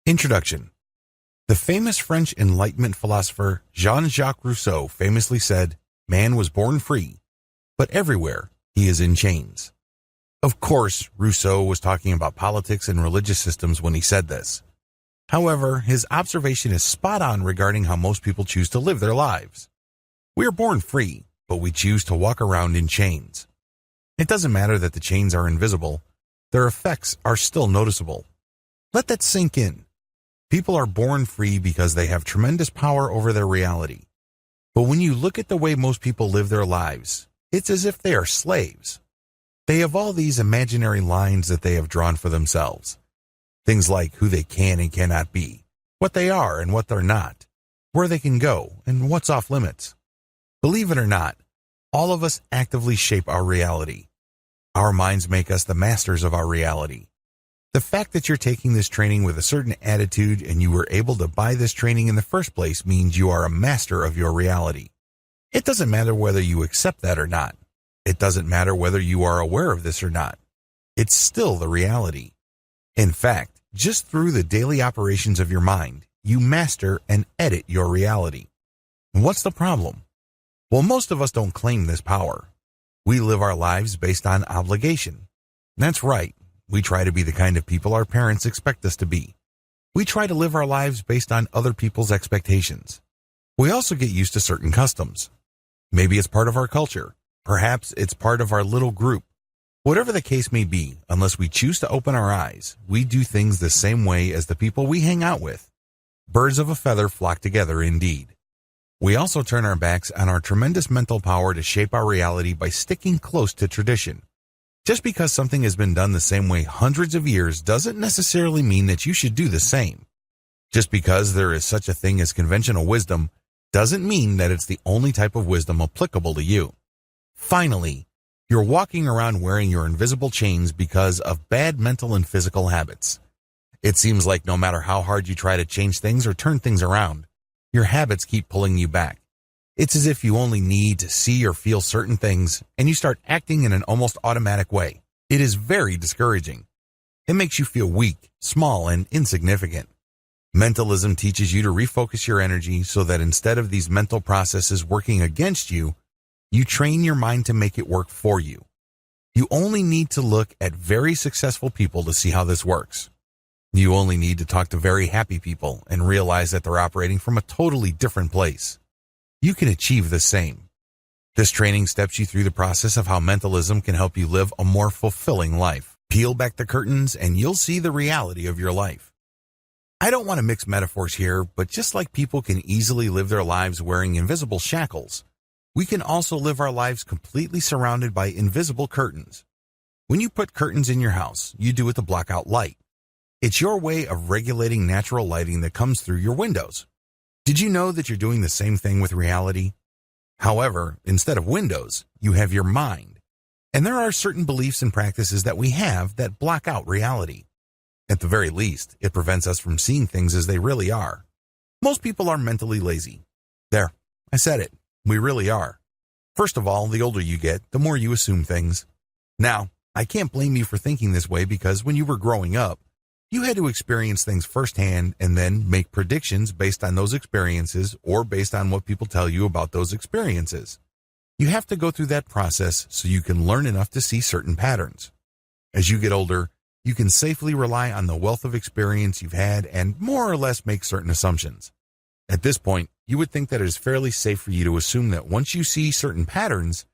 Introduction. The famous French Enlightenment philosopher Jean-Jacques Rousseau famously said, "Man was born free, but everywhere he is in chains." Of course, Rousseau was talking about politics and religious systems when he said this. However, his observation is spot on regarding how most people choose to live their lives. We are born free, but we choose to walk around in chains. It doesn't matter that the chains are invisible, their effects are still noticeable. Let that sink in. People are born free because they have tremendous power over their reality. But when you look at the way most people live their lives, it's as if they are slaves. They have all these imaginary lines that they have drawn for themselves. Things like who they can and cannot be, what they are and what they're not, where they can go and what's off limits. Believe it or not, all of us actively shape our reality. Our minds make us the masters of our reality. The fact that you're taking this training with a certain attitude and you were able to buy this training in the first place means you are a master of your reality. It doesn't matter whether you accept that or not. It doesn't matter whether you are aware of this or not. It's still the reality. In fact, just through the daily operations of your mind, you master and edit your reality. What's the problem? Well, most of us don't claim this power. We live our lives based on obligation. That's right. We try to be the kind of people our parents expect us to be. We try to live our lives based on other people's expectations. We also get used to certain customs. Maybe it's part of our culture. Perhaps it's part of our little group. Whatever the case may be, unless we choose to open our eyes, we do things the same way as the people we hang out with. Birds of a feather flock together indeed. We also turn our backs on our tremendous mental power to shape our reality by sticking close to tradition. Just because something has been done the same way hundreds of years doesn't necessarily mean that you should do the same. Just because there is such a thing as conventional wisdom doesn't mean that it's the only type of wisdom applicable to you. Finally, you're walking around wearing your invisible chains because of bad mental and physical habits. It seems like no matter how hard you try to change things or turn things around, your habits keep pulling you back. It's as if you only need to see or feel certain things, and you start acting in an almost automatic way. It is very discouraging. It makes you feel weak, small, and insignificant. Mentalism teaches you to refocus your energy so that instead of these mental processes working against you, you train your mind to make it work for you. You only need to look at very successful people to see how this works. You only need to talk to very happy people and realize that they're operating from a totally different place. You can achieve the same. This training steps you through the process of how mentalism can help you live a more fulfilling life. Peel back the curtains and you'll see the reality of your life. I don't want to mix metaphors here, but just like people can easily live their lives wearing invisible shackles, we can also live our lives completely surrounded by invisible curtains. When you put curtains in your house, you do it to block out light. It's your way of regulating natural lighting that comes through your windows. Did you know that you're doing the same thing with reality? However, instead of windows, you have your mind. And there are certain beliefs and practices that we have that block out reality. At the very least, it prevents us from seeing things as they really are. Most people are mentally lazy. There, I said it. We really are. First of all, the older you get, the more you assume things. Now, I can't blame you for thinking this way because when you were growing up, you had to experience things firsthand and then make predictions based on those experiences or based on what people tell you about those experiences. You have to go through that process so you can learn enough to see certain patterns. As you get older, you can safely rely on the wealth of experience you've had and more or less make certain assumptions. At this point, you would think that it is fairly safe for you to assume that once you see certain patterns,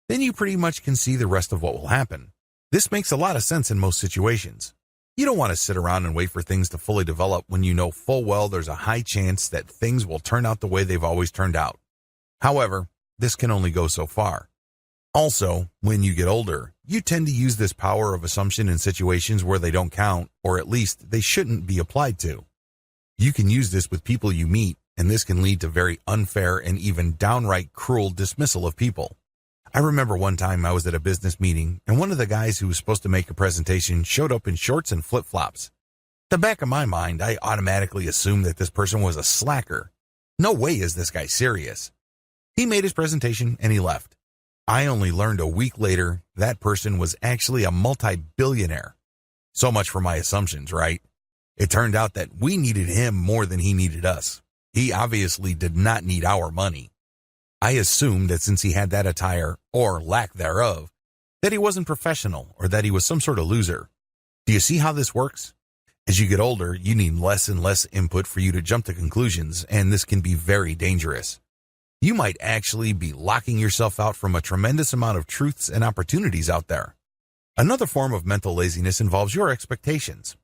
then you pretty much can see the rest of what will happen. This makes a lot of sense in most situations. You don't want to sit around and wait for things to fully develop when you know full well there's a high chance that things will turn out the way they've always turned out. However, this can only go so far. Also, when you get older, you tend to use this power of assumption in situations where they don't count, or at least they shouldn't be applied to. You can use this with people you meet, and this can lead to very unfair and even downright cruel dismissal of people. I remember one time I was at a business meeting, and one of the guys who was supposed to make a presentation showed up in shorts and flip-flops. The back of my mind, I automatically assumed that this person was a slacker. No way is this guy serious. He made his presentation and he left. I only learned a week later that person was actually a multi-billionaire. So much for my assumptions, right? It turned out that we needed him more than he needed us. He obviously did not need our money. I assumed that since he had that attire, or lack thereof, that he wasn't professional or that he was some sort of loser. Do you see how this works? As you get older, you need less and less input for you to jump to conclusions, and this can be very dangerous. You might actually be locking yourself out from a tremendous amount of truths and opportunities out there. Another form of mental laziness involves your expectations.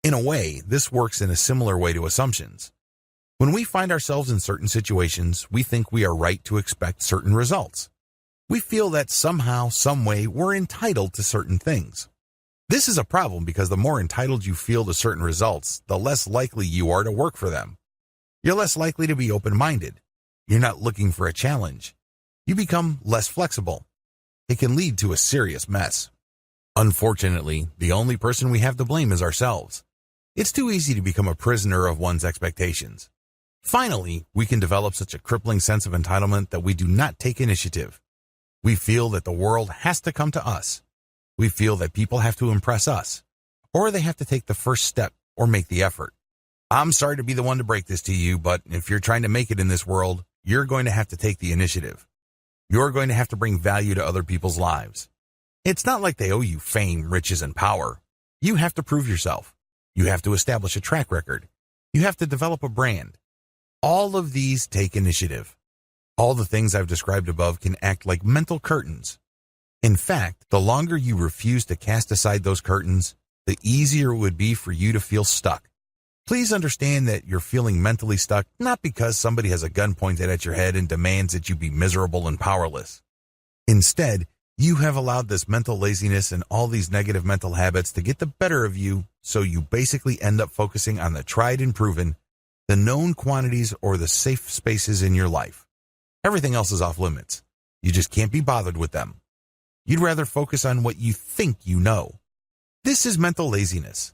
In a way, this works in a similar way to assumptions. When we find ourselves in certain situations, we think we are right to expect certain results. We feel that somehow, some way, we're entitled to certain things. This is a problem because the more entitled you feel to certain results, the less likely you are to work for them. You're less likely to be open-minded. You're not looking for a challenge. You become less flexible. It can lead to a serious mess. Unfortunately, the only person we have to blame is ourselves. It's too easy to become a prisoner of one's expectations. Finally, we can develop such a crippling sense of entitlement that we do not take initiative. We feel that the world has to come to us. We feel that people have to impress us, or they have to take the first step or make the effort. I'm sorry to be the one to break this to you, but if you're trying to make it in this world, you're going to have to take the initiative. You're going to have to bring value to other people's lives. It's not like they owe you fame, riches, and power. You have to prove yourself. You have to establish a track record. You have to develop a brand. All of these take initiative. All the things I've described above can act like mental curtains. In fact, the longer you refuse to cast aside those curtains, the easier it would be for you to feel stuck. Please understand that you're feeling mentally stuck not because somebody has a gun pointed at your head and demands that you be miserable and powerless. Instead, you have allowed this mental laziness and all these negative mental habits to get the better of you, so you basically end up focusing on the tried and proven, the known quantities or the safe spaces in your life. Everything else is off limits. You just can't be bothered with them. You'd rather focus on what you think you know. This is mental laziness.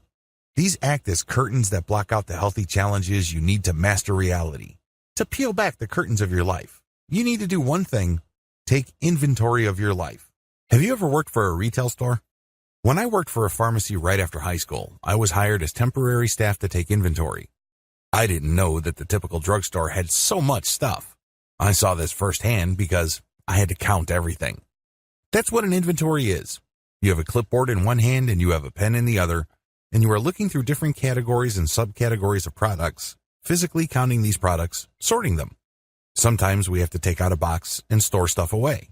These act as curtains that block out the healthy challenges you need to master reality. To peel back the curtains of your life, you need to do one thing: take inventory of your life. Have you ever worked for a retail store? When I worked for a pharmacy right after high school, I was hired as temporary staff to take inventory. I didn't know that the typical drugstore had so much stuff. I saw this firsthand because I had to count everything. That's what an inventory is. You have a clipboard in one hand and you have a pen in the other, and you are looking through different categories and subcategories of products, physically counting these products, sorting them. Sometimes we have to take out a box and store stuff away.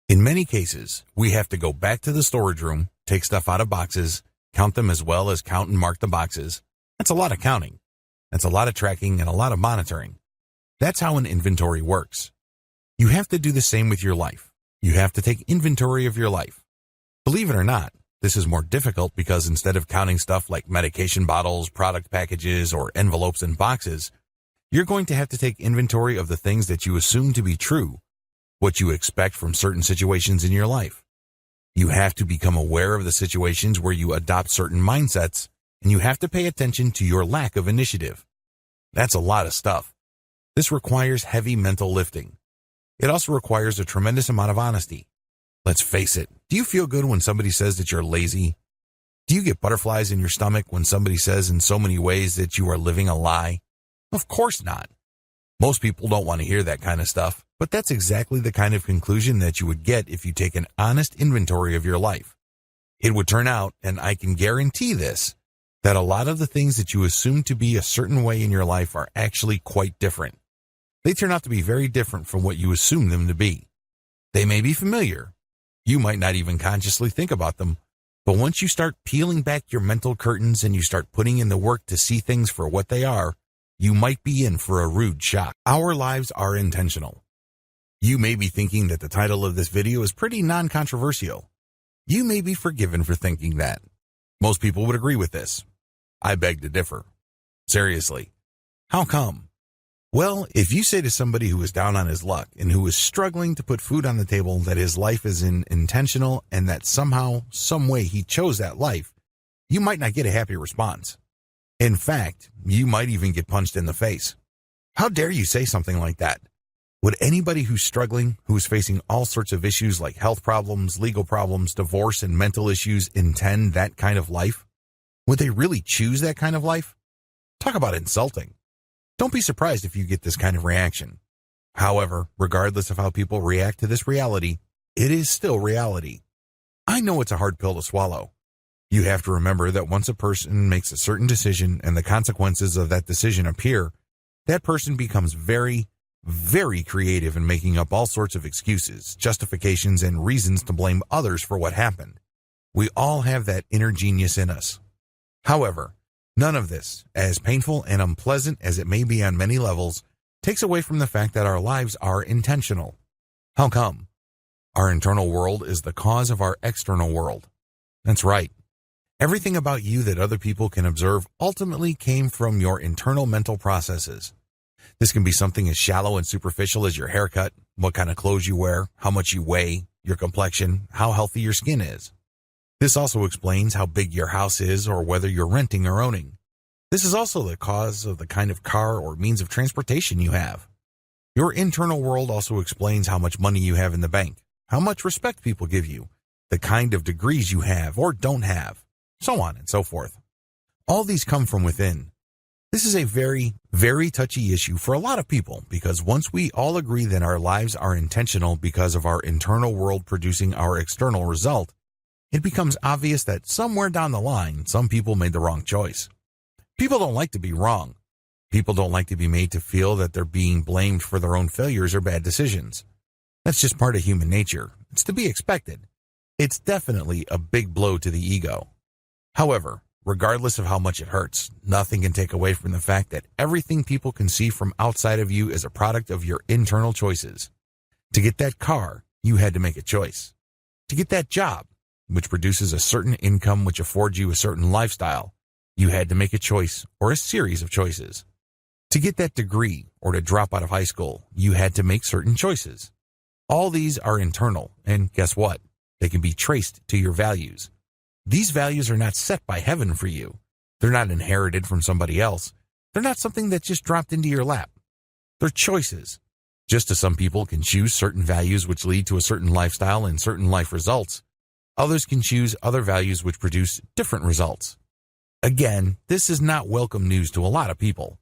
In many cases, we have to go back to the storage room, take stuff out of boxes, count them as well as count and mark the boxes. That's a lot of counting. That's a lot of tracking and a lot of monitoring. That's how an inventory works. You have to do the same with your life. You have to take inventory of your life. Believe it or not, this is more difficult because instead of counting stuff like medication bottles, product packages, or envelopes and boxes, you're going to have to take inventory of the things that you assume to be true, what you expect from certain situations in your life. You have to become aware of the situations where you adopt certain mindsets, and you have to pay attention to your lack of initiative. That's a lot of stuff. This requires heavy mental lifting. It also requires a tremendous amount of honesty. Let's face it, do you feel good when somebody says that you're lazy? Do you get butterflies in your stomach when somebody says in so many ways that you are living a lie? Of course not. Most people don't want to hear that kind of stuff, but that's exactly the kind of conclusion that you would get if you take an honest inventory of your life. It would turn out, and I can guarantee this, that a lot of the things that you assume to be a certain way in your life are actually quite different. They turn out to be very different from what you assume them to be. They may be familiar. You might not even consciously think about them, but once you start peeling back your mental curtains and you start putting in the work to see things for what they are, you might be in for a rude shock. Our lives are intentional. You may be thinking that the title of this video is pretty non-controversial. You may be forgiven for thinking that. Most people would agree with this. I beg to differ. Seriously. How come? Well, if you say to somebody who is down on his luck and who is struggling to put food on the table that his life is intentional and that somehow, some way he chose that life, you might not get a happy response. In fact, you might even get punched in the face. How dare you say something like that? Would anybody who's struggling, who is facing all sorts of issues like health problems, legal problems, divorce, and mental issues intend that kind of life? Would they really choose that kind of life? Talk about insulting. Don't be surprised if you get this kind of reaction. However, regardless of how people react to this reality, it is still reality. I know it's a hard pill to swallow. You have to remember that once a person makes a certain decision and the consequences of that decision appear, that person becomes very, very creative in making up all sorts of excuses, justifications, and reasons to blame others for what happened. We all have that inner genius in us. However, none of this, as painful and unpleasant as it may be on many levels, takes away from the fact that our lives are intentional. How come? Our internal world is the cause of our external world. That's right. Everything about you that other people can observe ultimately came from your internal mental processes. This can be something as shallow and superficial as your haircut, what kind of clothes you wear, how much you weigh, your complexion, how healthy your skin is. This also explains how big your house is or whether you're renting or owning. This is also the cause of the kind of car or means of transportation you have. Your internal world also explains how much money you have in the bank, how much respect people give you, the kind of degrees you have or don't have, so on and so forth. All these come from within. This is a very, very touchy issue for a lot of people because once we all agree that our lives are intentional because of our internal world producing our external result, it becomes obvious that somewhere down the line, some people made the wrong choice. People don't like to be wrong. People don't like to be made to feel that they're being blamed for their own failures or bad decisions. That's just part of human nature. It's to be expected. It's definitely a big blow to the ego. However, regardless of how much it hurts, nothing can take away from the fact that everything people can see from outside of you is a product of your internal choices. To get that car, you had to make a choice. To get that job, which produces a certain income which affords you a certain lifestyle, you had to make a choice or a series of choices. To get that degree or to drop out of high school, you had to make certain choices. All these are internal, and guess what? They can be traced to your values. These values are not set by heaven for you. They're not inherited from somebody else. They're not something that just dropped into your lap. They're choices. Just as some people can choose certain values which lead to a certain lifestyle and certain life results, others can choose other values which produce different results. Again, this is not welcome news to a lot of people.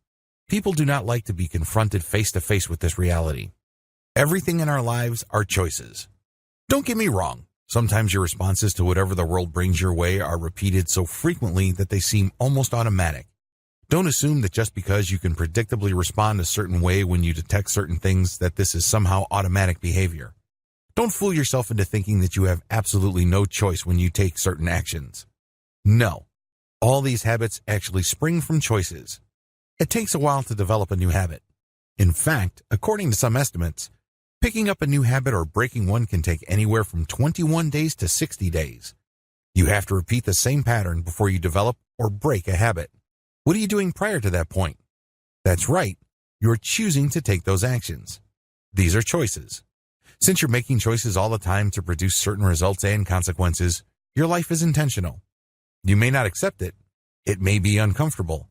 People do not like to be confronted face to face with this reality. Everything in our lives are choices. Don't get me wrong. Sometimes your responses to whatever the world brings your way are repeated so frequently that they seem almost automatic. Don't assume that just because you can predictably respond a certain way when you detect certain things that this is somehow automatic behavior. Don't fool yourself into thinking that you have absolutely no choice when you take certain actions. No. All these habits actually spring from choices. It takes a while to develop a new habit. In fact, according to some estimates, picking up a new habit or breaking one can take anywhere from 21 days to 60 days. You have to repeat the same pattern before you develop or break a habit. What are you doing prior to that point? That's right, you're choosing to take those actions. These are choices. Since you're making choices all the time to produce certain results and consequences, your life is intentional. You may not accept it. It may be uncomfortable.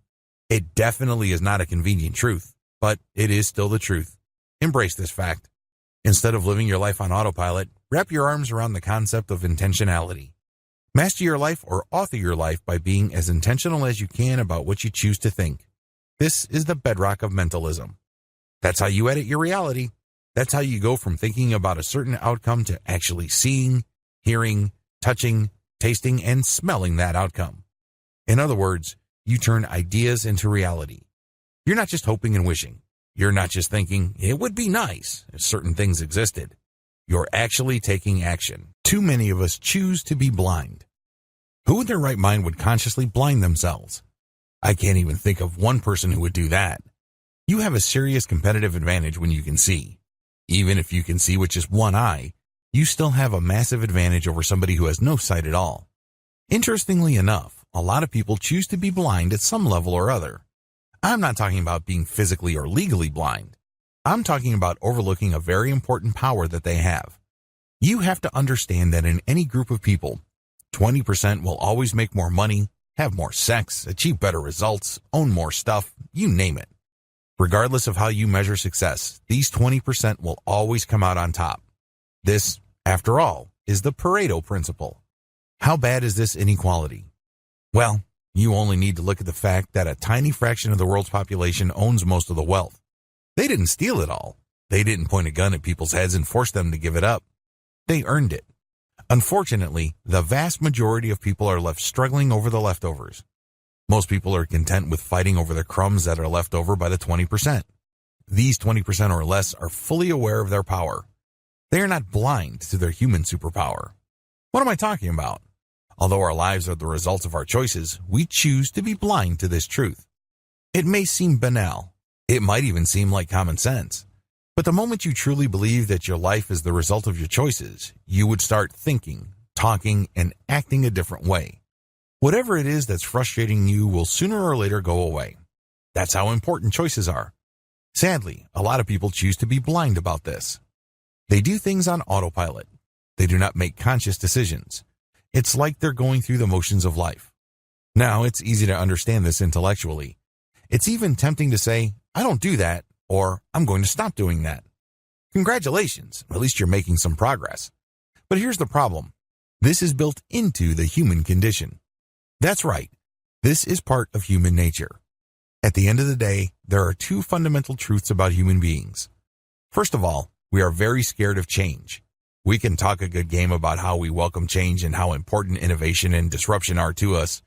It definitely is not a convenient truth, but it is still the truth. Embrace this fact. Instead of living your life on autopilot, wrap your arms around the concept of intentionality. Master your life or author your life by being as intentional as you can about what you choose to think. This is the bedrock of mentalism. That's how you edit your reality. That's how you go from thinking about a certain outcome to actually seeing, hearing, touching, tasting, and smelling that outcome. In other words, you turn ideas into reality. You're not just hoping and wishing. You're not just thinking, it would be nice if certain things existed. You're actually taking action. Too many of us choose to be blind. Who in their right mind would consciously blind themselves? I can't even think of one person who would do that. You have a serious competitive advantage when you can see. Even if you can see with just one eye, you still have a massive advantage over somebody who has no sight at all. Interestingly enough, a lot of people choose to be blind at some level or other. I'm not talking about being physically or legally blind. I'm talking about overlooking a very important power that they have. You have to understand that in any group of people, 20% will always make more money, have more sex, achieve better results, own more stuff, you name it. Regardless of how you measure success, these 20% will always come out on top. This, after all, is the Pareto principle. How bad is this inequality? Well, You only need to look at the fact that a tiny fraction of the world's population owns most of the wealth. They didn't steal it all. They didn't point a gun at people's heads and force them to give it up. They earned it. Unfortunately, the vast majority of people are left struggling over the leftovers. Most people are content with fighting over the crumbs that are left over by the 20%. These 20% or less are fully aware of their power. They are not blind to their human superpower. What am I talking about? Although our lives are the result of our choices, we choose to be blind to this truth. It may seem banal. It might even seem like common sense. But the moment you truly believe that your life is the result of your choices, you would start thinking, talking, and acting a different way. Whatever it is that's frustrating you will sooner or later go away. That's how important choices are. Sadly, a lot of people choose to be blind about this. They do things on autopilot. They do not make conscious decisions. It's like they're going through the motions of life. Now, it's easy to understand this intellectually. It's even tempting to say, I don't do that, or I'm going to stop doing that. Congratulations, at least you're making some progress. But here's the problem. This is built into the human condition. That's right. This is part of human nature. At the end of the day, there are two fundamental truths about human beings. First of all, we are very scared of change. We can talk a good game about how we welcome change and how important innovation and disruption are to us.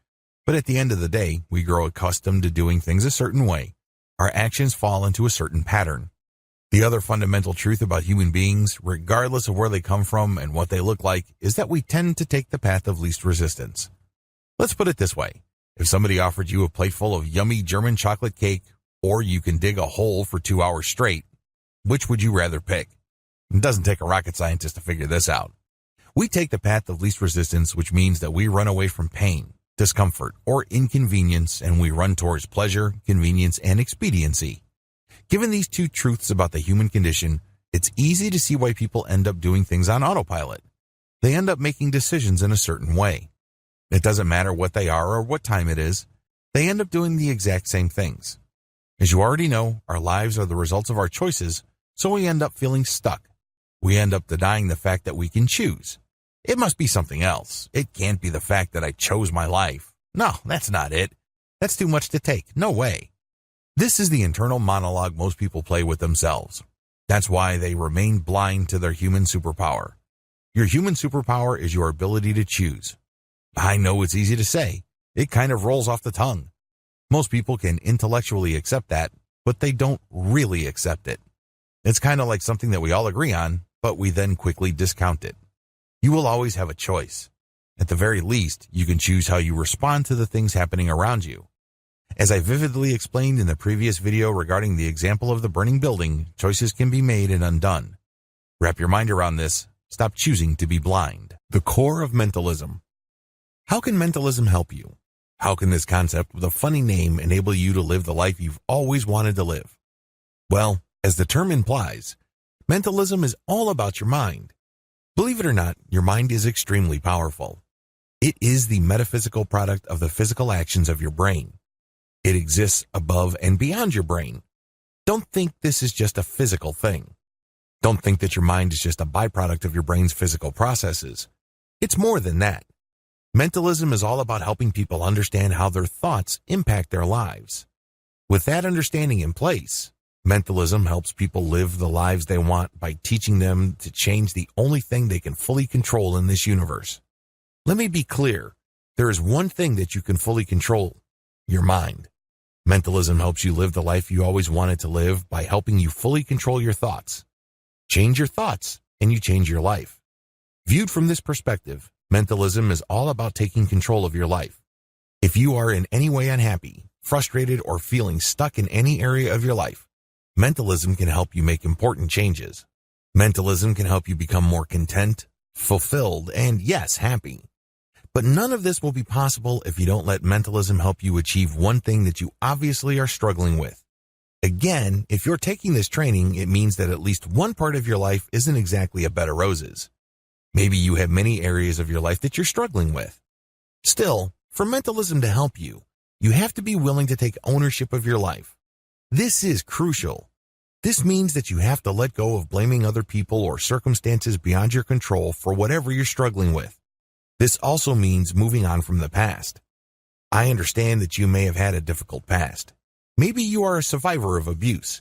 But at the end of the day, we grow accustomed to doing things a certain way. Our actions fall into a certain pattern. The other fundamental truth about human beings, regardless of where they come from and what they look like, is that we tend to take the path of least resistance. Let's put it this way. If somebody offered you a plate full of yummy German chocolate cake, or you can dig a hole for 2 hours straight, which would you rather pick? It doesn't take a rocket scientist to figure this out. We take the path of least resistance, which means that we run away from pain, discomfort, or inconvenience, and we run towards pleasure, convenience, and expediency. Given these two truths about the human condition, it's easy to see why people end up doing things on autopilot. They end up making decisions in a certain way. It doesn't matter what they are or what time it is. They end up doing the exact same things. As you already know, our lives are the results of our choices, so we end up feeling stuck. We end up denying the fact that we can choose. It must be something else. It can't be the fact that I chose my life. No, that's not it. That's too much to take. No way. This is the internal monologue most people play with themselves. That's why they remain blind to their human superpower. Your human superpower is your ability to choose. I know it's easy to say. It kind of rolls off the tongue. Most people can intellectually accept that, but they don't really accept it. It's kind of like something that we all agree on, but we then quickly discount it. You will always have a choice. At the very least, you can choose how you respond to the things happening around you. As I vividly explained in the previous video regarding the example of the burning building, choices can be made and undone. Wrap your mind around this. Stop choosing to be blind. The core of mentalism. How can mentalism help you? How can this concept with a funny name enable you to live the life you've always wanted to live? Well, as the term implies, mentalism is all about your mind. Believe it or not, your mind is extremely powerful. It is the metaphysical product of the physical actions of your brain. It exists above and beyond your brain. Don't think this is just a physical thing. Don't think that your mind is just a byproduct of your brain's physical processes. It's more than that. Mentalism is all about helping people understand how their thoughts impact their lives. With that understanding in place, mentalism helps people live the lives they want by teaching them to change the only thing they can fully control in this universe. Let me be clear. There is one thing that you can fully control: your mind. Mentalism helps you live the life you always wanted to live by helping you fully control your thoughts. Change your thoughts, and you change your life. Viewed from this perspective, mentalism is all about taking control of your life. If you are in any way unhappy, frustrated, or feeling stuck in any area of your life, mentalism can help you make important changes. Mentalism can help you become more content, fulfilled, and yes, happy. But none of this will be possible if you don't let mentalism help you achieve one thing that you obviously are struggling with. Again, if you're taking this training, it means that at least one part of your life isn't exactly a bed of roses. Maybe you have many areas of your life that you're struggling with. Still, for mentalism to help you, you have to be willing to take ownership of your life. This is crucial. This means that you have to let go of blaming other people or circumstances beyond your control for whatever you're struggling with. This also means moving on from the past. I understand that you may have had a difficult past. Maybe you are a survivor of abuse.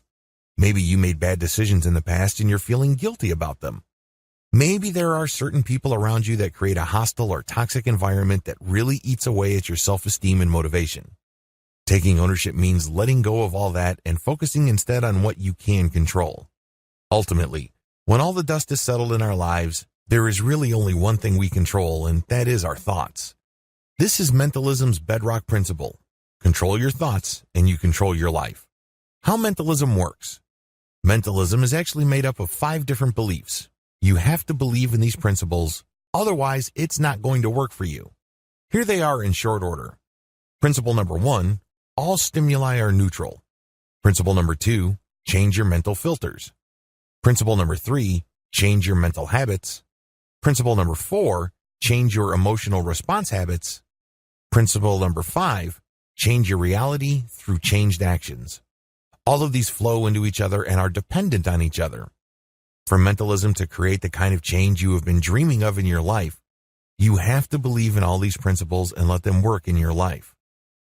Maybe you made bad decisions in the past and you're feeling guilty about them. Maybe there are certain people around you that create a hostile or toxic environment that really eats away at your self-esteem and motivation. Taking ownership means letting go of all that and focusing instead on what you can control. Ultimately, when all the dust is settled in our lives, there is really only one thing we control, and that is our thoughts. This is mentalism's bedrock principle. Control your thoughts, and you control your life. How mentalism works. Mentalism is actually made up of 5 different beliefs. You have to believe in these principles, otherwise it's not going to work for you. Here they are in short order. Principle number 1, all stimuli are neutral. Principle number 2, change your mental filters. Principle number 3, change your mental habits. Principle number 4, change your emotional response habits. Principle number 5, change your reality through changed actions. All of these flow into each other and are dependent on each other. For mentalism to create the kind of change you have been dreaming of in your life, you have to believe in all these principles and let them work in your life.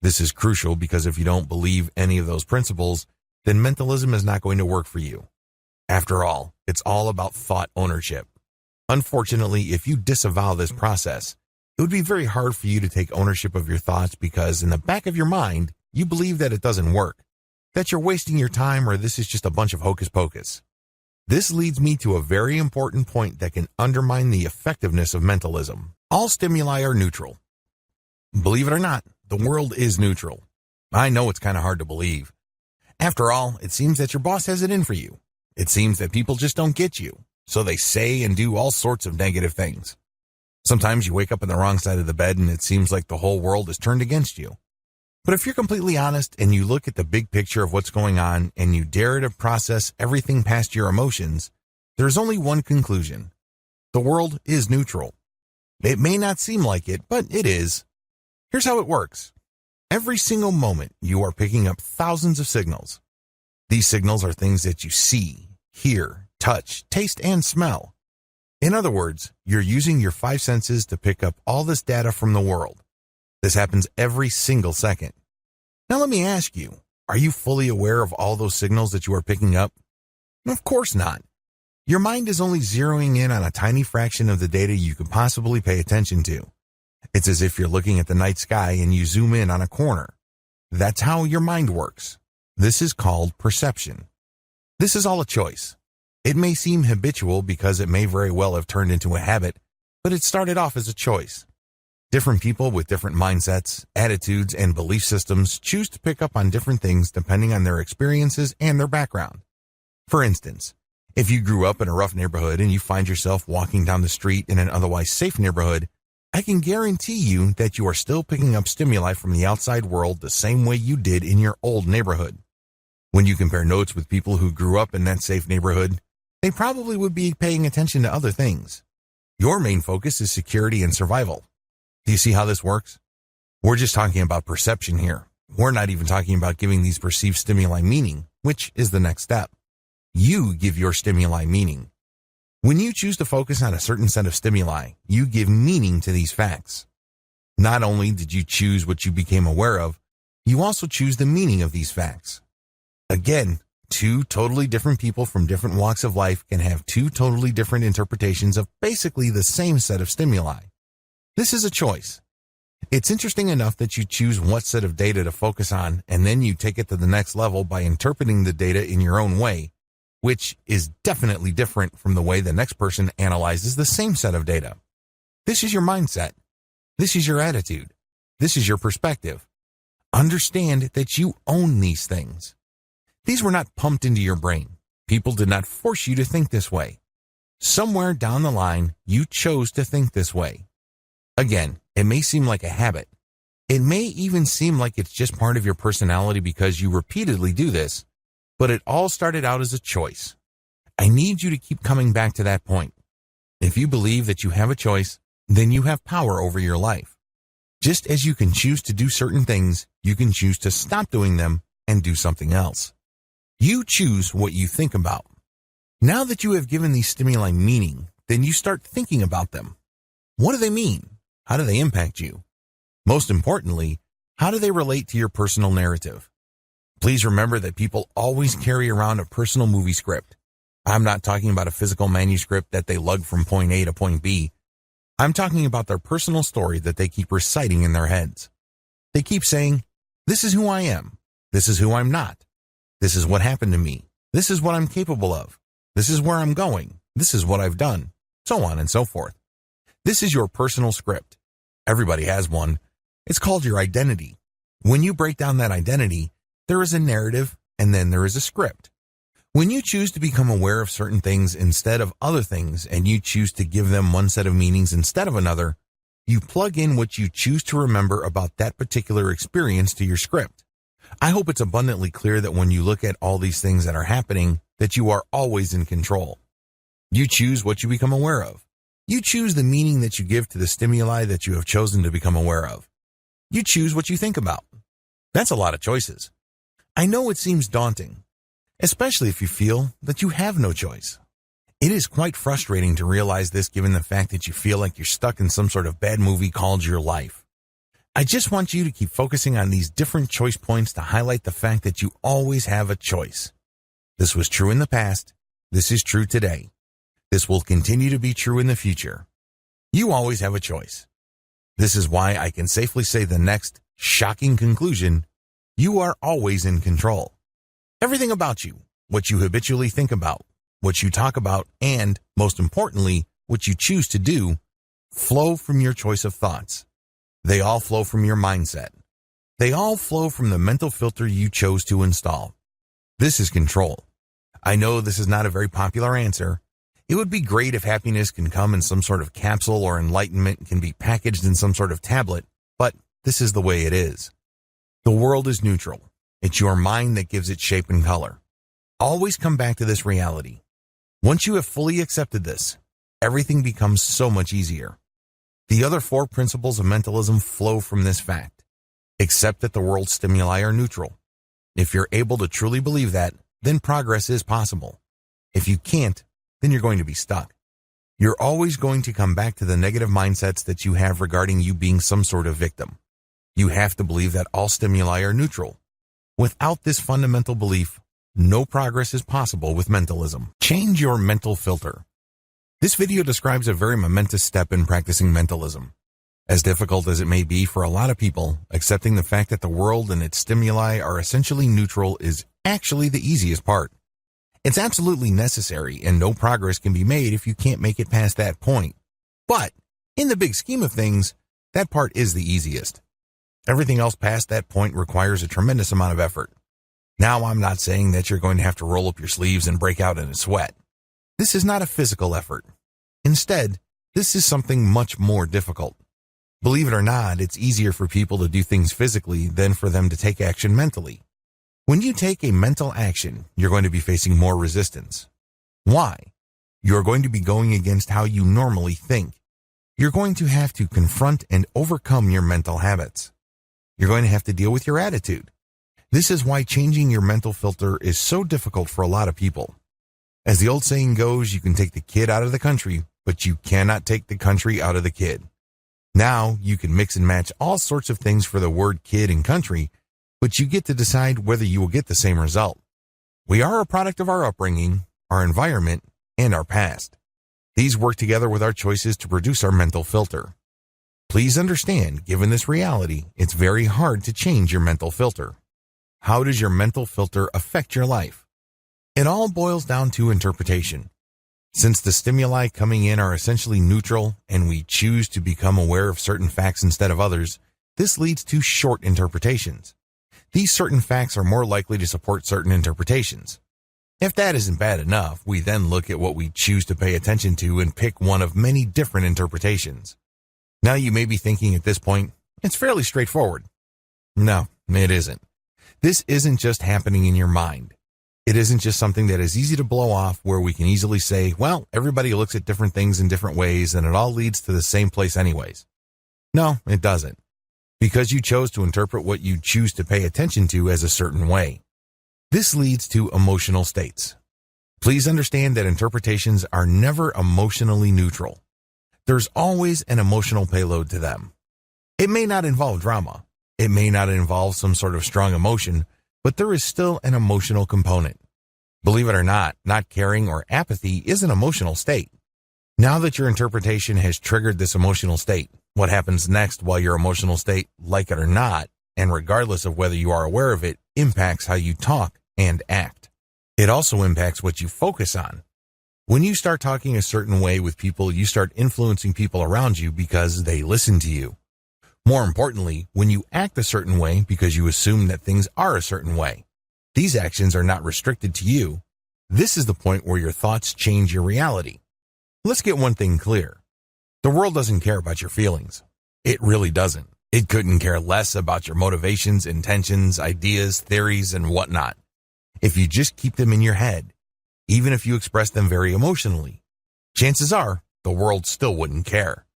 This is crucial because if you don't believe any of those principles, then mentalism is not going to work for you. After all, it's all about thought ownership. Unfortunately, if you disavow this process, it would be very hard for you to take ownership of your thoughts because in the back of your mind, you believe that it doesn't work, that you're wasting your time, or this is just a bunch of hocus pocus. This leads me to a very important point that can undermine the effectiveness of mentalism. All stimuli are neutral. Believe it or not, the world is neutral. I know it's kind of hard to believe. After all, it seems that your boss has it in for you. It seems that people just don't get you, so they say and do all sorts of negative things. Sometimes you wake up on the wrong side of the bed and it seems like the whole world is turned against you. But if you're completely honest and you look at the big picture of what's going on and you dare to process everything past your emotions, there's only one conclusion. The world is neutral. It may not seem like it, but it is. Here's how it works. Every single moment you are picking up thousands of signals. These signals are things that you see, hear, touch, taste, and smell. In other words, you're using your 5 senses to pick up all this data from the world. This happens every single second. Now let me ask you, are you fully aware of all those signals that you are picking up? Of course not. Your mind is only zeroing in on a tiny fraction of the data you could possibly pay attention to. It's as if you're looking at the night sky and you zoom in on a corner. That's how your mind works. This is called perception. This is all a choice. It may seem habitual because it may very well have turned into a habit, but it started off as a choice. Different people with different mindsets, attitudes, and belief systems choose to pick up on different things depending on their experiences and their background. For instance, if you grew up in a rough neighborhood and you find yourself walking down the street in an otherwise safe neighborhood, I can guarantee you that you are still picking up stimuli from the outside world the same way you did in your old neighborhood. When you compare notes with people who grew up in that safe neighborhood, they probably would be paying attention to other things. Your main focus is security and survival. Do you see how this works? We're just talking about perception here. We're not even talking about giving these perceived stimuli meaning, which is the next step. You give your stimuli meaning. When you choose to focus on a certain set of stimuli, you give meaning to these facts. Not only did you choose what you became aware of, you also choose the meaning of these facts. Again, 2 totally different people from different walks of life can have 2 totally different interpretations of basically the same set of stimuli. This is a choice. It's interesting enough that you choose what set of data to focus on, and then you take it to the next level by interpreting the data in your own way, which is definitely different from the way the next person analyzes the same set of data. This is your mindset. This is your attitude. This is your perspective. Understand that you own these things. These were not pumped into your brain. People did not force you to think this way. Somewhere down the line, you chose to think this way. Again, it may seem like a habit. It may even seem like it's just part of your personality because you repeatedly do this, but it all started out as a choice. I need you to keep coming back to that point. If you believe that you have a choice, then you have power over your life. Just as you can choose to do certain things, you can choose to stop doing them and do something else. You choose what you think about. Now that you have given these stimuli meaning, then you start thinking about them. What do they mean? How do they impact you? Most importantly, How do they relate to your personal narrative? Please remember that people always carry around a personal movie script. I'm not talking about a physical manuscript that they lug from point A to point B. I'm talking about their personal story that they keep reciting in their heads. They keep saying, this is who I am. This is who I'm not. This is what happened to me. This is what I'm capable of. This is where I'm going. This is what I've done. So on and so forth. This is your personal script. Everybody has one. It's called your identity. When you break down that identity, there is a narrative and then there is a script. When you choose to become aware of certain things instead of other things and you choose to give them one set of meanings instead of another, you plug in what you choose to remember about that particular experience to your script. I hope it's abundantly clear that when you look at all these things that are happening, that you are always in control. You choose what you become aware of. You choose the meaning that you give to the stimuli that you have chosen to become aware of. You choose what you think about. That's a lot of choices. I know it seems daunting, especially if you feel that you have no choice. It is quite frustrating to realize this given the fact that you feel like you're stuck in some sort of bad movie called your life. I just want you to keep focusing on these different choice points to highlight the fact that you always have a choice. This was true in the past. This is true today. This will continue to be true in the future. You always have a choice. This is why I can safely say the next shocking conclusion: you are always in control. Everything about you, what you habitually think about, what you talk about, and, most importantly, what you choose to do, flow from your choice of thoughts. They all flow from your mindset. They all flow from the mental filter you chose to install. This is control. I know this is not a very popular answer. It would be great if happiness can come in some sort of capsule or enlightenment can be packaged in some sort of tablet, but this is the way it is. The world is neutral. It's your mind that gives it shape and color. Always come back to this reality. Once you have fully accepted this, everything becomes so much easier. The other 4 principles of mentalism flow from this fact. Accept that the world's stimuli are neutral. If you're able to truly believe that, then progress is possible. If you can't, then you're going to be stuck. You're always going to come back to the negative mindsets that you have regarding you being some sort of victim. You have to believe that all stimuli are neutral. Without this fundamental belief, no progress is possible with mentalism. Change your mental filter. This video describes a very momentous step in practicing mentalism. As difficult as it may be for a lot of people, accepting the fact that the world and its stimuli are essentially neutral is actually the easiest part. It's absolutely necessary, and no progress can be made if you can't make it past that point. But, in the big scheme of things, that part is the easiest. Everything else past that point requires a tremendous amount of effort. Now, I'm not saying that you're going to have to roll up your sleeves and break out in a sweat. This is not a physical effort. Instead, this is something much more difficult. Believe it or not, it's easier for people to do things physically than for them to take action mentally. When you take a mental action, you're going to be facing more resistance. Why? You're going to be going against how you normally think. You're going to have to confront and overcome your mental habits. You're going to have to deal with your attitude. This is why changing your mental filter is so difficult for a lot of people. As the old saying goes, you can take the kid out of the country, but you cannot take the country out of the kid. Now, you can mix and match all sorts of things for the word kid and country, but you get to decide whether you will get the same result. We are a product of our upbringing, our environment, and our past. These work together with our choices to produce our mental filter. Please understand, given this reality, it's very hard to change your mental filter. How does your mental filter affect your life? It all boils down to interpretation. Since the stimuli coming in are essentially neutral and we choose to become aware of certain facts instead of others, this leads to short interpretations. These certain facts are more likely to support certain interpretations. If that isn't bad enough, we then look at what we choose to pay attention to and pick one of many different interpretations. Now you may be thinking at this point, it's fairly straightforward. No, it isn't. This isn't just happening in your mind. It isn't just something that is easy to blow off where we can easily say, well, everybody looks at different things in different ways and it all leads to the same place anyways. No, it doesn't. Because you chose to interpret what you choose to pay attention to as a certain way. This leads to emotional states. Please understand that interpretations are never emotionally neutral. There's always an emotional payload to them. It may not involve drama. It may not involve some sort of strong emotion, but there is still an emotional component. Believe it or not caring or apathy is an emotional state. Now that your interpretation has triggered this emotional state, what happens next while your emotional state, like it or not, and regardless of whether you are aware of it, impacts how you talk and act. It also impacts what you focus on. When you start talking a certain way with people, you start influencing people around you because they listen to you. More importantly, when you act a certain way because you assume that things are a certain way, these actions are not restricted to you. This is the point where your thoughts change your reality. Let's get one thing clear. The world doesn't care about your feelings. It really doesn't. It couldn't care less about your motivations, intentions, ideas, theories, and whatnot. If you just keep them in your head, even if you express them very emotionally, chances are the world still wouldn't care.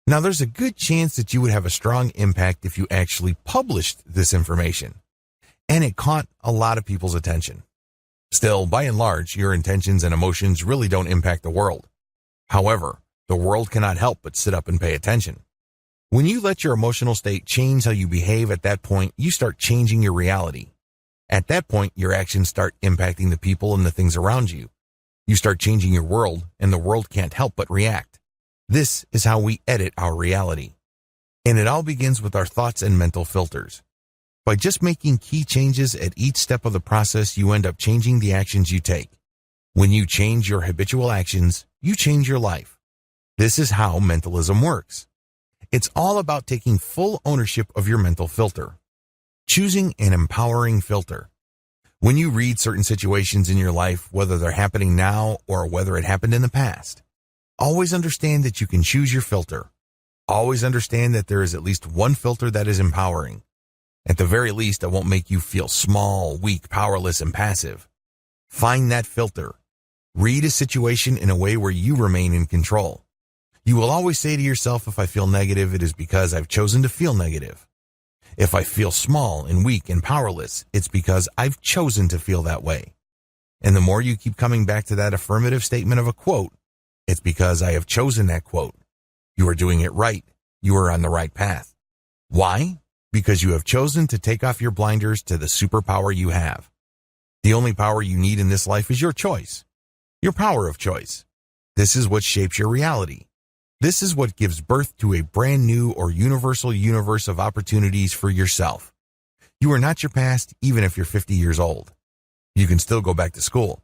Now, there's a good chance that you would have a strong impact if you actually published this information, and it caught a lot of people's attention. Still, by and large, your intentions and emotions really don't impact the world. However, the world cannot help but sit up and pay attention. When you let your emotional state change how you behave, at that point, you start changing your reality. At that point, your actions start impacting the people and the things around you. You start changing your world, and the world can't help but react. This is how we edit our reality. And it all begins with our thoughts and mental filters. By just making key changes at each step of the process, you end up changing the actions you take. When you change your habitual actions, you change your life. This is how mentalism works. It's all about taking full ownership of your mental filter. Choosing an empowering filter. When you read certain situations in your life, whether they're happening now or whether it happened in the past, always understand that you can choose your filter. Always understand that there is at least one filter that is empowering. At the very least, it won't make you feel small, weak, powerless, and passive. Find that filter. Read a situation in a way where you remain in control. You will always say to yourself, if I feel negative, it is because I've chosen to feel negative. If I feel small and weak and powerless, it's because I've chosen to feel that way. And the more you keep coming back to that affirmative statement of a quote, it's because I have chosen that quote. You are doing it right. You are on the right path. Why? Because you have chosen to take off your blinders to the superpower you have. The only power you need in this life is your choice. Your power of choice. This is what shapes your reality. This is what gives birth to a brand new or universal universe of opportunities for yourself. You are not your past, even if you're 50 years old. You can still go back to school.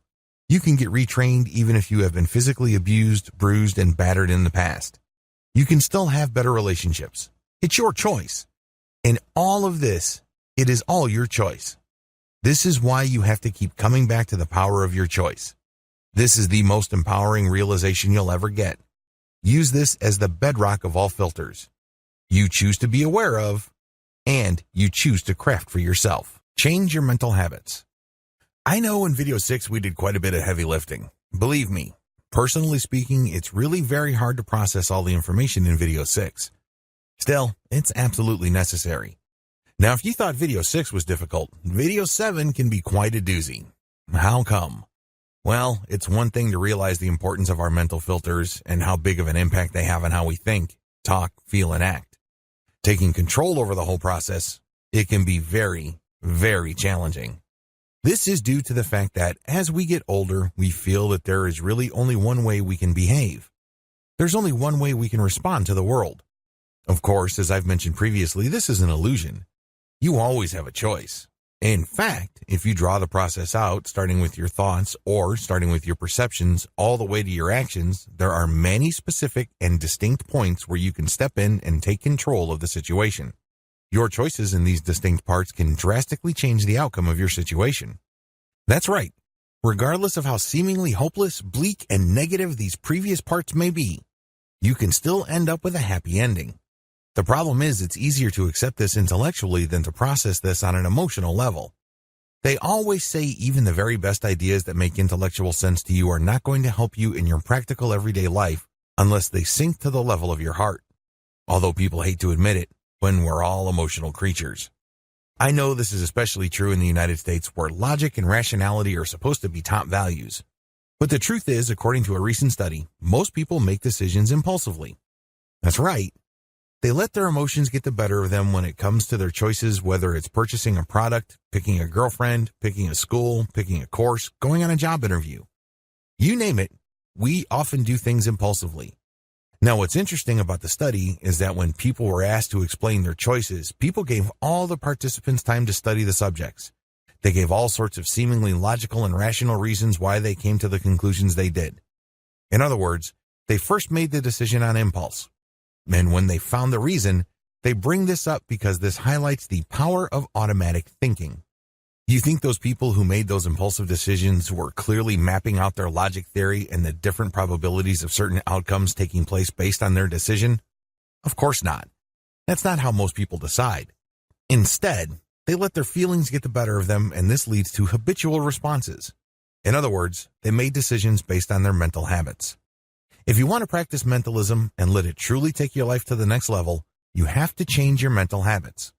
You can get retrained even if you have been physically abused, bruised, and battered in the past. You can still have better relationships. It's your choice. In all of this, it is all your choice. This is why you have to keep coming back to the power of your choice. This is the most empowering realization you'll ever get. Use this as the bedrock of all filters. You choose to be aware of, and you choose to craft for yourself. Change your mental habits. I know in video 6 we did quite a bit of heavy lifting. Believe me, personally speaking, it's really very hard to process all the information in video 6. Still, it's absolutely necessary. Now, if you thought video 6 was difficult, video 7 can be quite a doozy. How come? Well, it's one thing to realize the importance of our mental filters and how big of an impact they have on how we think, talk, feel, and act. Taking control over the whole process, it can be very, very challenging. This is due to the fact that as we get older, we feel that there is really only one way we can behave. There's only one way we can respond to the world. Of course, as I've mentioned previously, this is an illusion. You always have a choice. In fact, if you draw the process out, starting with your thoughts or starting with your perceptions all the way to your actions, there are many specific and distinct points where you can step in and take control of the situation. Your choices in these distinct parts can drastically change the outcome of your situation. That's right. Regardless of how seemingly hopeless, bleak, and negative these previous parts may be, you can still end up with a happy ending. The problem is it's easier to accept this intellectually than to process this on an emotional level. They always say even the very best ideas that make intellectual sense to you are not going to help you in your practical everyday life unless they sink to the level of your heart. Although people hate to admit it, when we're all emotional creatures. I know this is especially true in the United States where logic and rationality are supposed to be top values. But the truth is, according to a recent study, most people make decisions impulsively. That's right. They let their emotions get the better of them when it comes to their choices, whether it's purchasing a product, picking a girlfriend, picking a school, picking a course, going on a job interview. You name it, we often do things impulsively. Now, what's interesting about the study is that when people were asked to explain their choices, people gave all the participants time to study the subjects. They gave all sorts of seemingly logical and rational reasons why they came to the conclusions they did. In other words, they first made the decision on impulse. And when they found the reason, they bring this up because this highlights the power of automatic thinking. You think those people who made those impulsive decisions were clearly mapping out their logic theory and the different probabilities of certain outcomes taking place based on their decision? Of course not. That's not how most people decide. Instead, they let their feelings get the better of them, and this leads to habitual responses. In other words, they made decisions based on their mental habits. If you want to practice mentalism and let it truly take your life to the next level, you have to change your mental habits.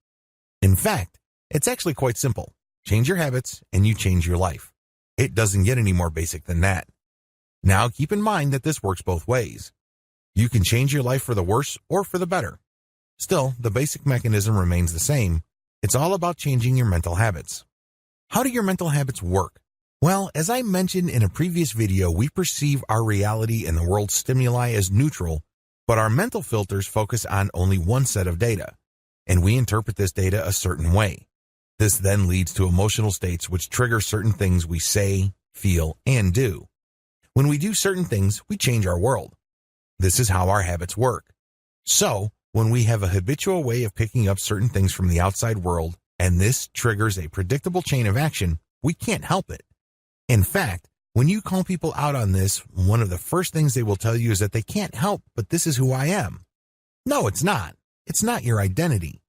In fact, it's actually quite simple. Change your habits and you change your life. It doesn't get any more basic than that. Now keep in mind that this works both ways. You can change your life for the worse or for the better. Still, the basic mechanism remains the same. It's all about changing your mental habits. How do your mental habits work? Well, as I mentioned in a previous video, we perceive our reality and the world's stimuli as neutral, but our mental filters focus on only one set of data, and we interpret this data a certain way. This then leads to emotional states which trigger certain things we say, feel, and do. When we do certain things, we change our world. This is how our habits work. So, when we have a habitual way of picking up certain things from the outside world, and this triggers a predictable chain of action, we can't help it. In fact, when you call people out on this, one of the first things they will tell you is that they can't help, but this is who I am. No, it's not. It's not your identity.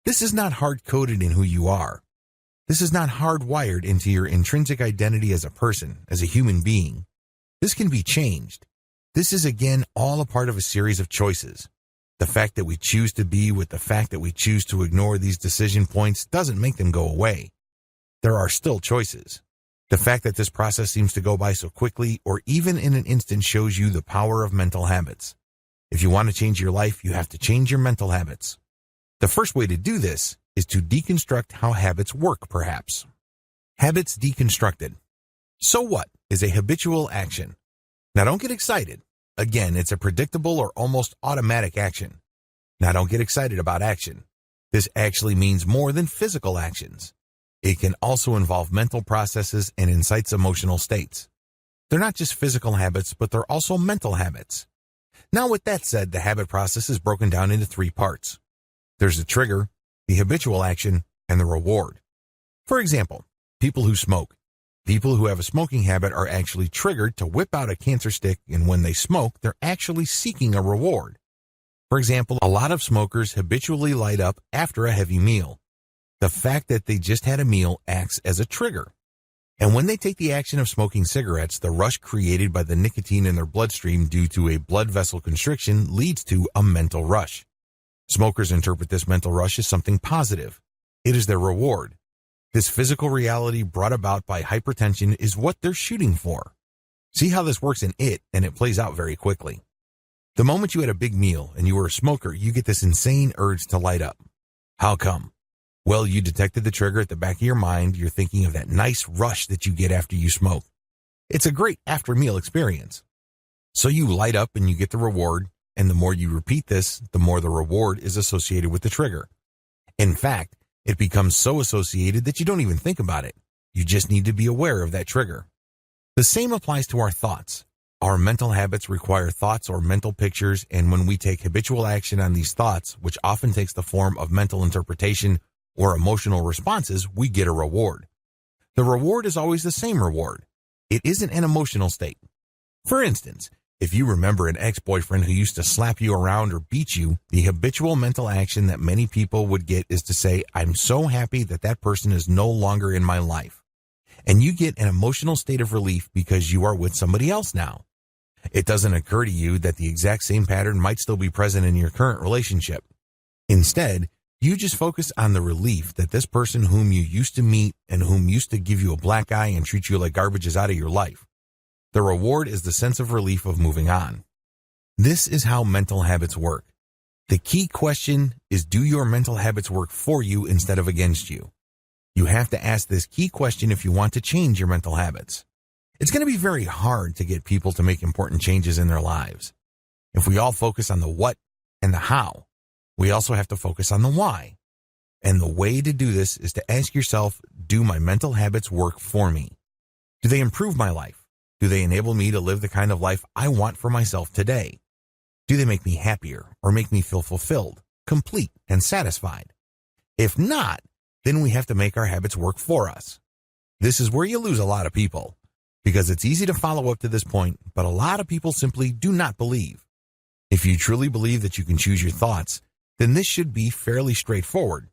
This is not hard-coded in who you are. This is not hardwired into your intrinsic identity as a person, as a human being. This can be changed. This is again all a part of a series of choices. The fact that we choose to be with the fact that we choose to ignore these decision points doesn't make them go away. There are still choices. The fact that this process seems to go by so quickly or even in an instant shows you the power of mental habits. If you want to change your life, you have to change your mental habits. The first way to do this is to deconstruct how habits work, perhaps. Habits deconstructed. So what is a habitual action? Now don't get excited. Again, it's a predictable or almost automatic action. Now don't get excited about action. This actually means more than physical actions. It can also involve mental processes and incites emotional states. They're not just physical habits, but they're also mental habits. Now with that said, the habit process is broken down into three parts. There's the trigger, the habitual action, and the reward. For example, people who smoke. People who have a smoking habit are actually triggered to whip out a cancer stick, and when they smoke, they're actually seeking a reward. For example, a lot of smokers habitually light up after a heavy meal. The fact that they just had a meal acts as a trigger. And when they take the action of smoking cigarettes, the rush created by the nicotine in their bloodstream due to a blood vessel constriction leads to a mental rush. Smokers interpret this mental rush as something positive. It is their reward. This physical reality brought about by hypertension is what they're shooting for. See how this works in it, and it plays out very quickly. The moment you had a big meal and you were a smoker, you get this insane urge to light up. How come? Well, you detected the trigger at the back of your mind. You're thinking of that nice rush that you get after you smoke. It's a great after-meal experience. So you light up and you get the reward. And the more you repeat this, the more the reward is associated with the trigger. In fact, it becomes so associated that you don't even think about it. You just need to be aware of that trigger. The same applies to our thoughts. Our mental habits require thoughts or mental pictures, and when we take habitual action on these thoughts, which often takes the form of mental interpretation or emotional responses, we get a reward. The reward is always the same reward. It isn't an emotional state. For instance, if you remember an ex-boyfriend who used to slap you around or beat you, the habitual mental action that many people would get is to say, I'm so happy that that person is no longer in my life. And you get an emotional state of relief because you are with somebody else now. It doesn't occur to you that the exact same pattern might still be present in your current relationship. Instead, you just focus on the relief that this person whom you used to meet and whom used to give you a black eye and treat you like garbage is out of your life. The reward is the sense of relief of moving on. This is how mental habits work. The key question is, do your mental habits work for you instead of against you? You have to ask this key question if you want to change your mental habits. It's going to be very hard to get people to make important changes in their lives. If we all focus on the what and the how, we also have to focus on the why. And the way to do this is to ask yourself, do my mental habits work for me? Do they improve my life? Do they enable me to live the kind of life I want for myself today? Do they make me happier or make me feel fulfilled, complete, and satisfied? If not, then we have to make our habits work for us. This is where you lose a lot of people, because it's easy to follow up to this point, but a lot of people simply do not believe. If you truly believe that you can choose your thoughts, then this should be fairly straightforward.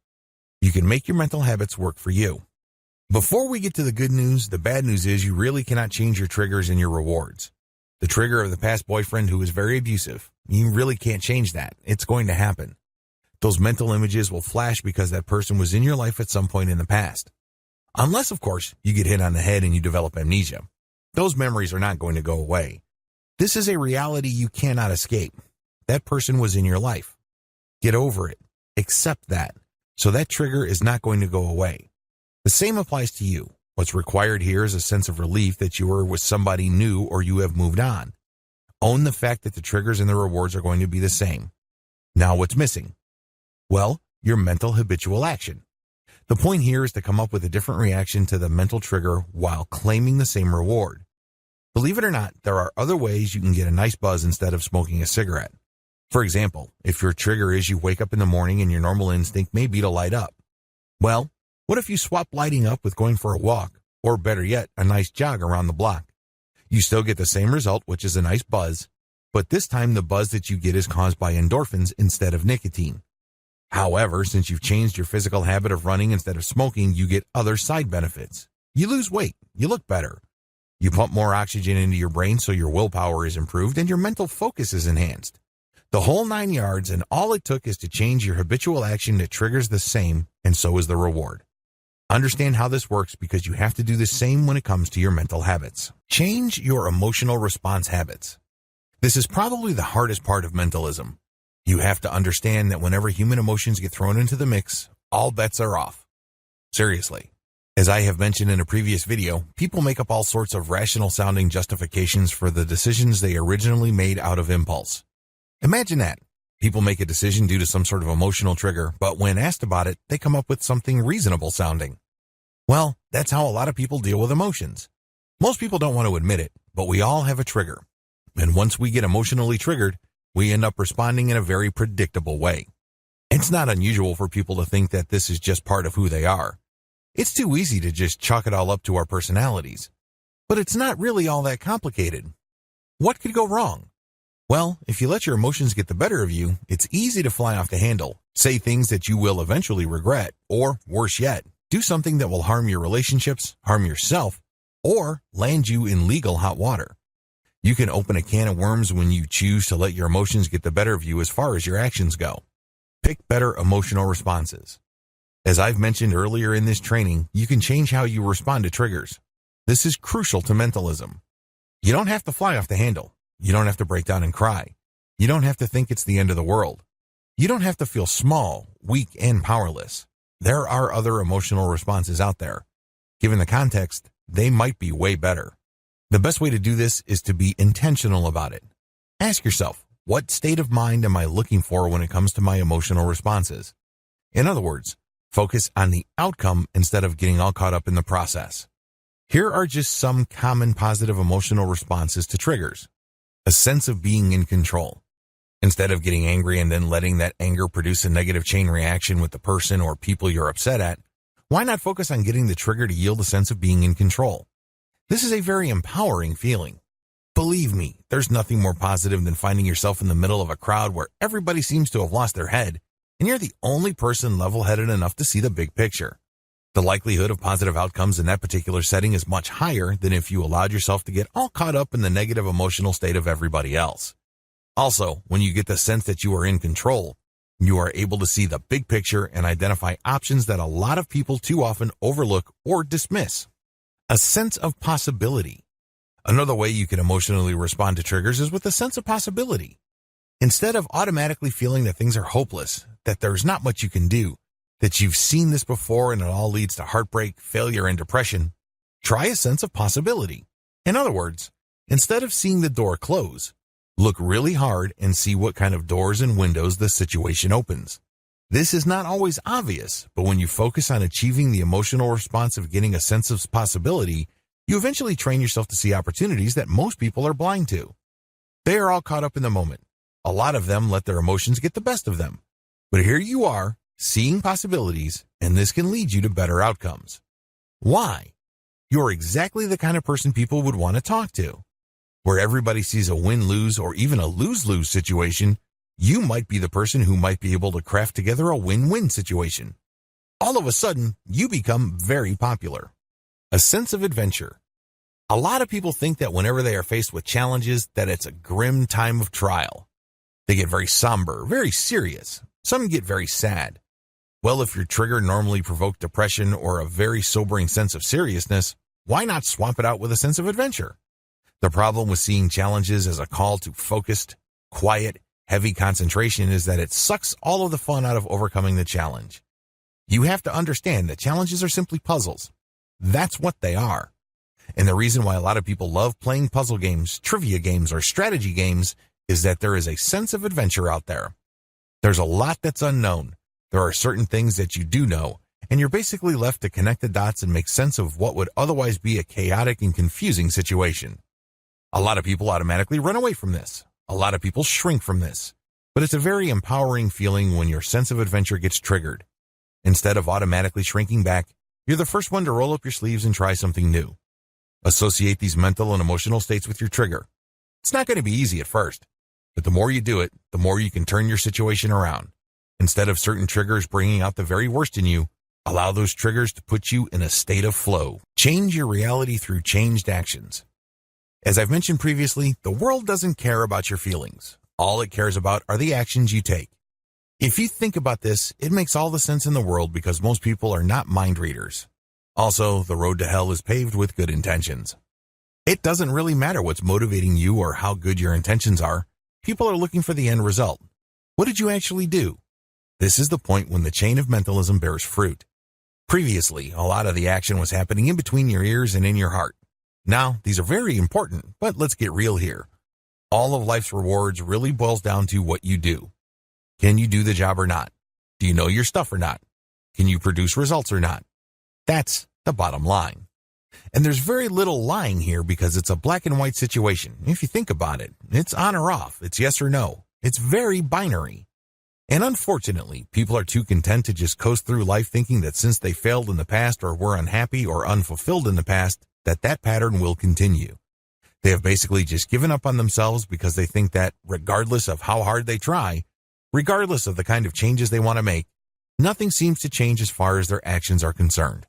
You can make your mental habits work for you. Before we get to the good news, the bad news is you really cannot change your triggers and your rewards. The trigger of the past boyfriend who was very abusive, you really can't change that. It's going to happen. Those mental images will flash because that person was in your life at some point in the past. Unless, of course, you get hit on the head and you develop amnesia. Those memories are not going to go away. This is a reality you cannot escape. That person was in your life. Get over it. Accept that. So that trigger is not going to go away. The same applies to you. What's required here is a sense of relief that you are with somebody new or you have moved on. Own the fact that the triggers and the rewards are going to be the same. Now what's missing? Well, your mental habitual action. The point here is to come up with a different reaction to the mental trigger while claiming the same reward. Believe it or not, there are other ways you can get a nice buzz instead of smoking a cigarette. For example, if your trigger is you wake up in the morning and your normal instinct may be to light up. Well, what if you swap lighting up with going for a walk, or better yet, a nice jog around the block? You still get the same result, which is a nice buzz, but this time the buzz that you get is caused by endorphins instead of nicotine. However, since you've changed your physical habit of running instead of smoking, you get other side benefits. You lose weight, you look better. You pump more oxygen into your brain so your willpower is improved and your mental focus is enhanced. The whole 9 yards, and all it took is to change your habitual action that triggers the same, and so is the reward. Understand how this works because you have to do the same when it comes to your mental habits. Change your emotional response habits. This is probably the hardest part of mentalism. You have to understand that whenever human emotions get thrown into the mix, all bets are off. Seriously. As I have mentioned in a previous video, people make up all sorts of rational-sounding justifications for the decisions they originally made out of impulse. Imagine that. People make a decision due to some sort of emotional trigger, but when asked about it, they come up with something reasonable sounding. Well, that's how a lot of people deal with emotions. Most people don't want to admit it, but we all have a trigger. And once we get emotionally triggered, we end up responding in a very predictable way. It's not unusual for people to think that this is just part of who they are. It's too easy to just chalk it all up to our personalities. But it's not really all that complicated. What could go wrong? Well, if you let your emotions get the better of you, it's easy to fly off the handle, say things that you will eventually regret, or, worse yet, do something that will harm your relationships, harm yourself, or land you in legal hot water. You can open a can of worms when you choose to let your emotions get the better of you as far as your actions go. Pick better emotional responses. As I've mentioned earlier in this training, you can change how you respond to triggers. This is crucial to mentalism. You don't have to fly off the handle. You don't have to break down and cry. You don't have to think it's the end of the world. You don't have to feel small, weak, and powerless. There are other emotional responses out there. Given the context, they might be way better. The best way to do this is to be intentional about it. Ask yourself, what state of mind am I looking for when it comes to my emotional responses? In other words, focus on the outcome instead of getting all caught up in the process. Here are just some common positive emotional responses to triggers. A sense of being in control. Instead of getting angry and then letting that anger produce a negative chain reaction with the person or people you're upset at, why not focus on getting the trigger to yield a sense of being in control? This is a very empowering feeling. Believe me, there's nothing more positive than finding yourself in the middle of a crowd where everybody seems to have lost their head, and you're the only person level-headed enough to see the big picture. The likelihood of positive outcomes in that particular setting is much higher than if you allowed yourself to get all caught up in the negative emotional state of everybody else. Also, when you get the sense that you are in control, you are able to see the big picture and identify options that a lot of people too often overlook or dismiss. A sense of possibility. Another way you can emotionally respond to triggers is with a sense of possibility. Instead of automatically feeling that things are hopeless, that there's not much you can do, that you've seen this before and it all leads to heartbreak, failure, and depression, try a sense of possibility. In other words, instead of seeing the door close, look really hard and see what kind of doors and windows the situation opens. This is not always obvious, but when you focus on achieving the emotional response of getting a sense of possibility, you eventually train yourself to see opportunities that most people are blind to. They are all caught up in the moment. A lot of them let their emotions get the best of them. But here you are, seeing possibilities, and this can lead you to better outcomes. Why? You're exactly the kind of person people would want to talk to. Where everybody sees a win-lose or even a lose-lose situation, you might be the person who might be able to craft together a win-win situation. All of a sudden, you become very popular. A sense of adventure. A lot of people think that whenever they are faced with challenges, that it's a grim time of trial. They get very somber, very serious. Some get very sad. Well, if your trigger normally provoked depression or a very sobering sense of seriousness, why not swap it out with a sense of adventure? The problem with seeing challenges as a call to focused, quiet, heavy concentration is that it sucks all of the fun out of overcoming the challenge. You have to understand that challenges are simply puzzles. That's what they are. And the reason why a lot of people love playing puzzle games, trivia games, or strategy games is that there is a sense of adventure out there. There's a lot that's unknown. There are certain things that you do know, and you're basically left to connect the dots and make sense of what would otherwise be a chaotic and confusing situation. A lot of people automatically run away from this. A lot of people shrink from this. But it's a very empowering feeling when your sense of adventure gets triggered. Instead of automatically shrinking back, you're the first one to roll up your sleeves and try something new. Associate these mental and emotional states with your trigger. It's not going to be easy at first, but the more you do it, the more you can turn your situation around. Instead of certain triggers bringing out the very worst in you, allow those triggers to put you in a state of flow. Change your reality through changed actions. As I've mentioned previously, the world doesn't care about your feelings. All it cares about are the actions you take. If you think about this, it makes all the sense in the world because most people are not mind readers. Also, the road to hell is paved with good intentions. It doesn't really matter what's motivating you or how good your intentions are. People are looking for the end result. What did you actually do? This is the point when the chain of mentalism bears fruit. Previously, a lot of the action was happening in between your ears and in your heart. Now, these are very important, but let's get real here. All of life's rewards really boils down to what you do. Can you do the job or not? Do you know your stuff or not? Can you produce results or not? That's the bottom line. And there's very little lying here because it's a black and white situation. If you think about it, it's on or off. It's yes or no. It's very binary. And unfortunately, people are too content to just coast through life thinking that since they failed in the past or were unhappy or unfulfilled in the past, that pattern will continue. They have basically just given up on themselves because they think that regardless of how hard they try, regardless of the kind of changes they want to make, nothing seems to change as far as their actions are concerned.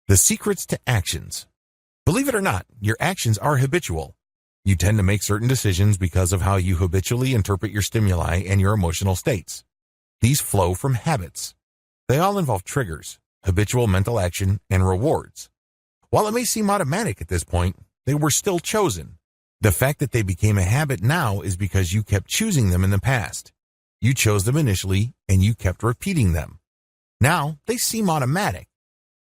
The secrets to actions. Believe it or not, your actions are habitual. You tend to make certain decisions because of how you habitually interpret your stimuli and your emotional states. These flow from habits. They all involve triggers, habitual mental action, and rewards. While it may seem automatic at this point, they were still chosen. The fact that they became a habit now is because you kept choosing them in the past. You chose them initially, and you kept repeating them. Now, they seem automatic.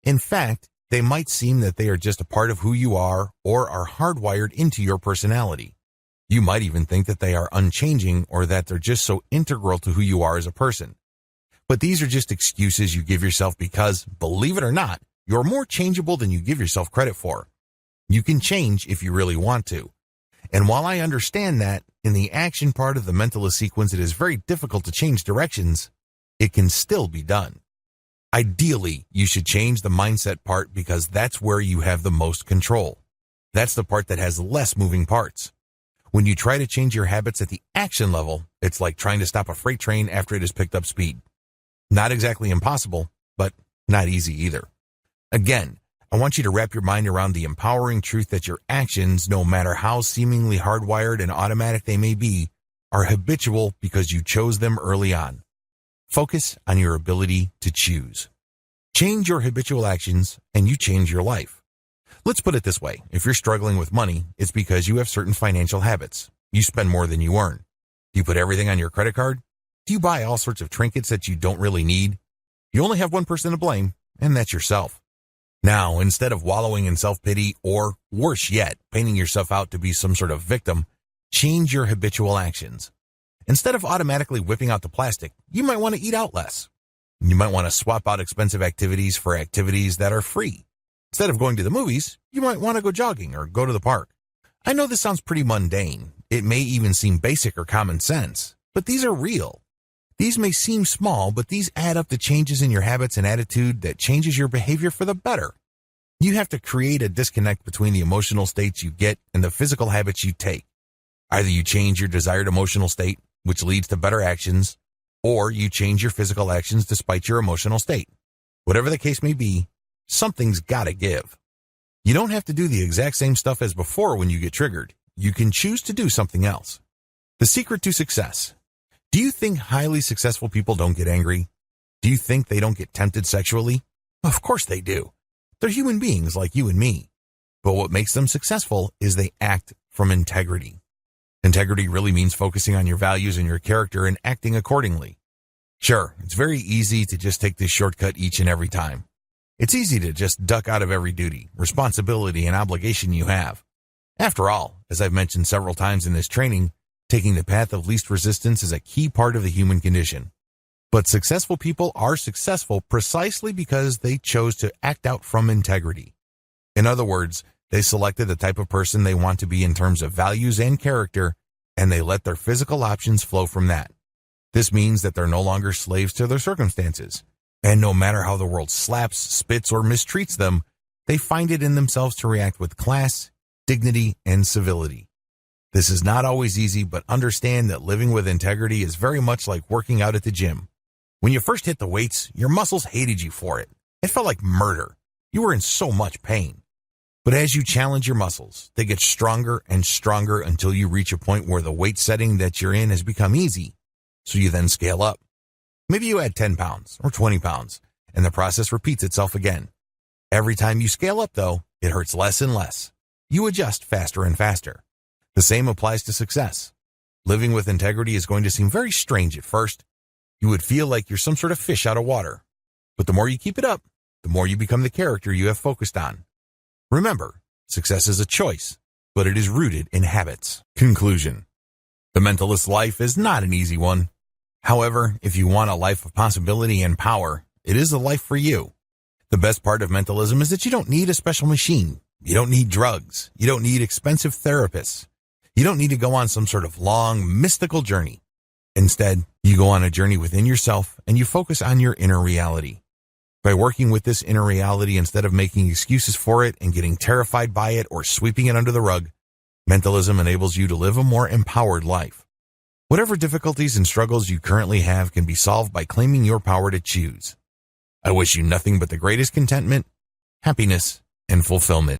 In fact, they might seem that they are just a part of who you are or are hardwired into your personality. You might even think that they are unchanging or that they're just so integral to who you are as a person. But these are just excuses you give yourself because, believe it or not, you're more changeable than you give yourself credit for. You can change if you really want to. And while I understand that, in the action part of the mentalist sequence it is very difficult to change directions, it can still be done. Ideally, you should change the mindset part because that's where you have the most control. That's the part that has less moving parts. When you try to change your habits at the action level, it's like trying to stop a freight train after it has picked up speed. Not exactly impossible, but not easy either. Again, I want you to wrap your mind around the empowering truth that your actions, no matter how seemingly hardwired and automatic they may be, are habitual because you chose them early on. Focus on your ability to choose. Change your habitual actions and you change your life. Let's put it this way. If you're struggling with money, it's because you have certain financial habits. You spend more than you earn. Do you put everything on your credit card? Do you buy all sorts of trinkets that you don't really need? You only have one person to blame, and that's yourself. Now, instead of wallowing in self-pity or, worse yet, painting yourself out to be some sort of victim, change your habitual actions. Instead of automatically whipping out the plastic, you might want to eat out less. You might want to swap out expensive activities for activities that are free. Instead of going to the movies, you might want to go jogging or go to the park. I know this sounds pretty mundane. It may even seem basic or common sense, but these are real. These may seem small, but these add up to changes in your habits and attitude that changes your behavior for the better. You have to create a disconnect between the emotional states you get and the physical habits you take. Either you change your desired emotional state, which leads to better actions, or you change your physical actions despite your emotional state. Whatever the case may be, something's gotta give. You don't have to do the exact same stuff as before when you get triggered. You can choose to do something else. The secret to success. Do you think highly successful people don't get angry? Do you think they don't get tempted sexually? Of course they do. They're human beings like you and me. But what makes them successful is they act from integrity. Integrity really means focusing on your values and your character and acting accordingly. Sure, it's very easy to just take this shortcut each and every time. It's easy to just duck out of every duty, responsibility, and obligation you have. After all, as I've mentioned several times in this training, taking the path of least resistance is a key part of the human condition. But successful people are successful precisely because they chose to act out from integrity. In other words, they selected the type of person they want to be in terms of values and character, and they let their physical options flow from that. This means that they're no longer slaves to their circumstances. And no matter how the world slaps, spits, or mistreats them, they find it in themselves to react with class, dignity, and civility. This is not always easy, but understand that living with integrity is very much like working out at the gym. When you first hit the weights, your muscles hated you for it. It felt like murder. You were in so much pain. But as you challenge your muscles, they get stronger and stronger until you reach a point where the weight setting that you're in has become easy. So you then scale up. Maybe you add 10 pounds or 20 pounds, and the process repeats itself again. Every time you scale up, though, it hurts less and less. You adjust faster and faster. The same applies to success. Living with integrity is going to seem very strange at first. You would feel like you're some sort of fish out of water. But the more you keep it up, the more you become the character you have focused on. Remember, success is a choice, but it is rooted in habits. Conclusion. The mentalist's life is not an easy one. However, if you want a life of possibility and power, it is the life for you. The best part of mentalism is that you don't need a special machine. You don't need drugs. You don't need expensive therapists. You don't need to go on some sort of long, mystical journey. Instead, you go on a journey within yourself and you focus on your inner reality. By working with this inner reality instead of making excuses for it and getting terrified by it or sweeping it under the rug, mentalism enables you to live a more empowered life. Whatever difficulties and struggles you currently have can be solved by claiming your power to choose. I wish you nothing but the greatest contentment, happiness, and fulfillment.